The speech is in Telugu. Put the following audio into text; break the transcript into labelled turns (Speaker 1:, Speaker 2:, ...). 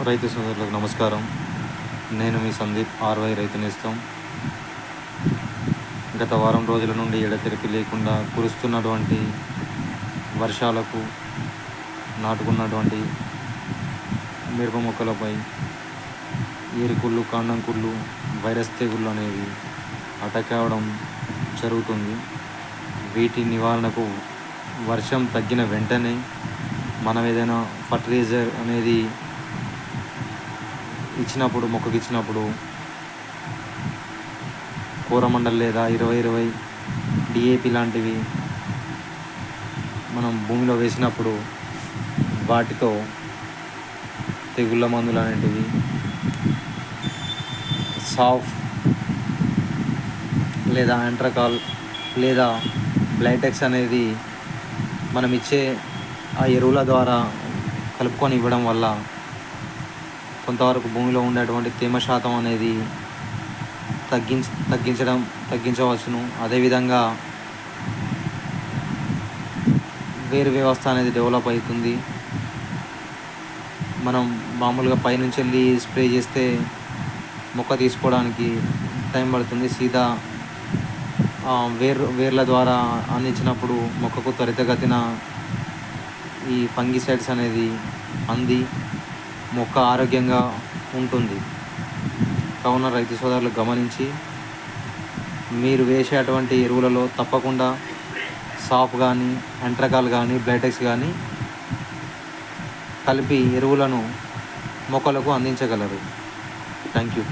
Speaker 1: రైతు సోదరులకు నమస్కారం. నేను మీ సందీప్ ఆర్వై రైతు నేస్తం. గత వారం రోజుల నుండి ఎడతెరిపి లేకుండా కురుస్తున్నటువంటి వర్షాలకు నాటుకున్నటువంటి మిరప మొక్కలపై ఏరుకుళ్ళు, కాండం కుళ్ళు, వైరస్ తెగుళ్ళు అనేవి అటాక్ అవ్వడం జరుగుతుంది. వీటి నివారణకు వర్షం తగ్గిన వెంటనే మనం ఏదైనా ఫర్టిలైజర్ అనేది మొక్కకి ఇచ్చినప్పుడు కోరమండల్ లేదా 20-20 డిఏపి లాంటివి మనం భూమిలో వేసినప్పుడు వాటితో తెగుళ్ళ మందులు అనేటివి సాఫ్ లేదా యాంట్రకాల్ లేదా బ్లైటెక్స్ అనేది మనం ఇచ్చే ఆ ఎరువుల ద్వారా కలుపుకొని ఇవ్వడం వల్ల కొంతవరకు భూమిలో ఉండేటువంటి తేమ శాతం అనేది తగ్గించవచ్చును. అదేవిధంగా వేరు వ్యవస్థ అనేది డెవలప్ అవుతుంది. మనం మామూలుగా పైనుంచి వెళ్ళి స్ప్రే చేస్తే మొక్క తీసుకోవడానికి టైం పడుతుంది. సీదా వేర్ల ద్వారా అందించినప్పుడు మొక్కకు త్వరితగతిన ఈ ఫంగిసైడ్స్ అనేది అంది మొక్క ఆరోగ్యంగా ఉంటుంది. కావున రైతు సోదరులు గమనించి మీరు వేసేటువంటి ఎరువులలో తప్పకుండా సాఫ్ కానీ, యాంట్రకాల్ కానీ, బ్లైటెక్స్ కానీ కలిపి ఎరువులను మొక్కలకు అందించగలరు. Thank you.